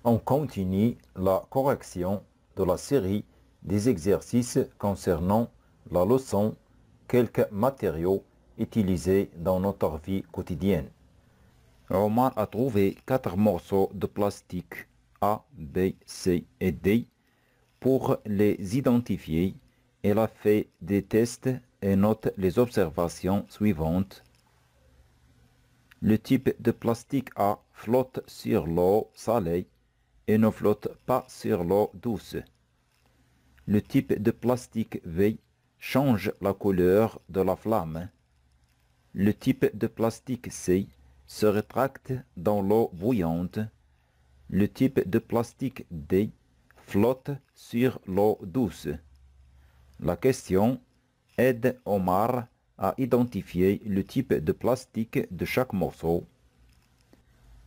On continue la correction de la série des exercices concernant la leçon quelques matériaux utilisés dans notre vie quotidienne. Omar a trouvé 4 morceaux de plastique A, B, C et D. Pour les identifier, il a fait des tests et note les observations suivantes. Le type de plastique A flotte sur l'eau salée et ne flotte pas sur l'eau douce. Le type de plastique V change la couleur de la flamme. Le type de plastique C se rétracte dans l'eau bouillante. Le type de plastique D flotte sur l'eau douce. La question aide Omar à identifier le type de plastique de chaque morceau.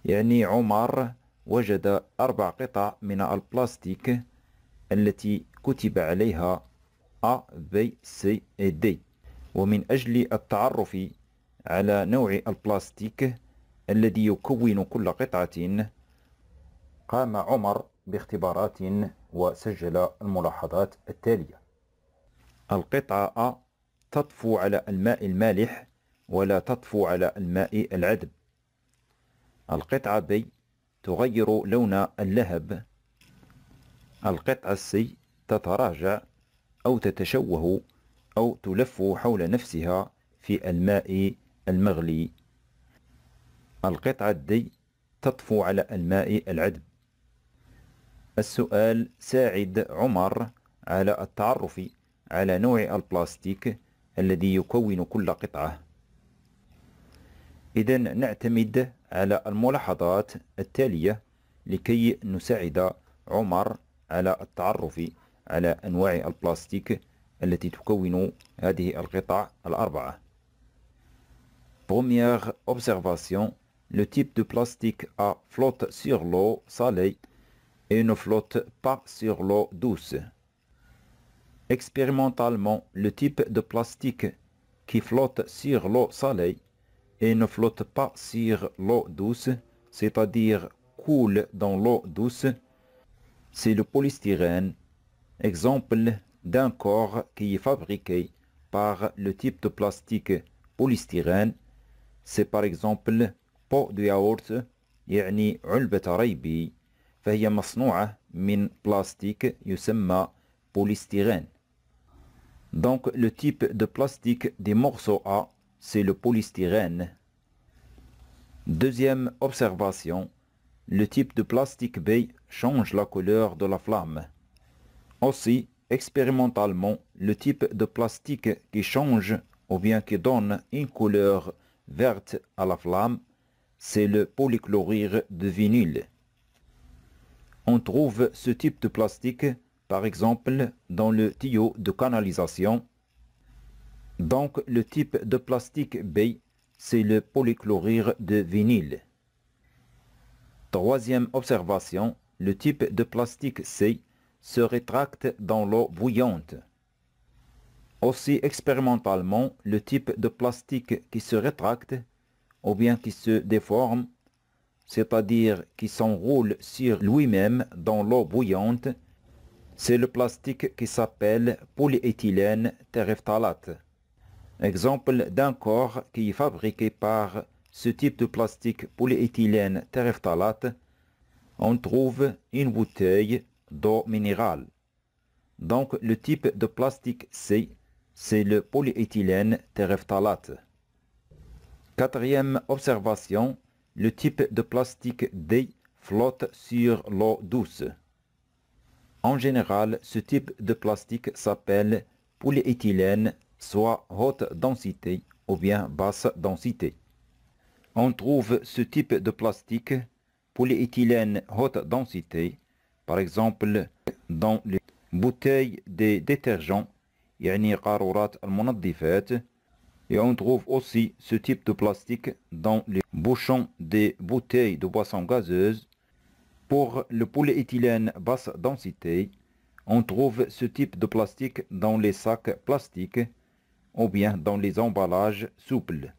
يعني عمر وجد 4 قطع من البلاستيك التي كتب عليها A, B, C et D. ومن أجل التعرف على نوع البلاستيك الذي يكون كل قطعة، قام عمر باختبارات وسجل الملاحظات التالية. القطعة A تطفو على الماء المالح ولا تطفو على الماء العذب. القطعة B تغير لون اللهب. القطعة C تتراجع أو تتشوه أو تلف حول نفسها في الماء المغلي. القطعة D تطفو على الماء العذب. السؤال ساعد عمر على التعرف على نوع البلاستيك الذي يكون كل قطعة. إذن نعتمد على الملاحظات التالية لكي نساعد عمر على التعرف على أنواع البلاستيك التي تكون هذه القطع الأربعة. Première observation, le type de plastique A flotte sur l'eau salée et ne flotte pas sur l'eau douce. Expérimentalement, le type de plastique qui flotte sur l'eau salée et ne flotte pas sur l'eau douce, c'est-à-dire coule dans l'eau douce, c'est le polystyrène. Exemple d'un corps qui est fabriqué par le type de plastique polystyrène, c'est par exemple pot de yaourt، يعني علبة ريبي، فهي مصنوعة من بلاستيك يسمى polystyrène. Donc le type de plastique des morceaux A, c'est le polystyrène. Deuxième observation, le type de plastique B change la couleur de la flamme. Aussi, expérimentalement, le type de plastique qui change ou bien qui donne une couleur verte à la flamme, c'est le polychlorure de vinyle. On trouve ce type de plastique, par exemple, dans le tuyau de canalisation. Donc, le type de plastique B, c'est le polychlorure de vinyle. Troisième observation, le type de plastique C se rétracte dans l'eau bouillante. Aussi expérimentalement, le type de plastique qui se rétracte ou bien qui se déforme, c'est-à-dire qui s'enroule sur lui-même dans l'eau bouillante, c'est le plastique qui s'appelle polyéthylène terephthalate. Exemple d'un corps qui est fabriqué par ce type de plastique polyéthylène terephthalate, on trouve une bouteille d'eau minérale. Donc le type de plastique C, c'est le polyéthylène terephthalate. Quatrième observation, le type de plastique D flotte sur l'eau douce. En général, ce type de plastique s'appelle polyéthylène, soit haute densité ou bien basse densité. On trouve ce type de plastique polyéthylène haute densité, par exemple dans les bouteilles des détergents, يعني قارورات المنظفات. Et on trouve aussi ce type de plastique dans les bouchons des bouteilles de boissons gazeuses. Pour le polyéthylène basse densité, on trouve ce type de plastique dans les sacs plastiques ou bien dans les emballages souples.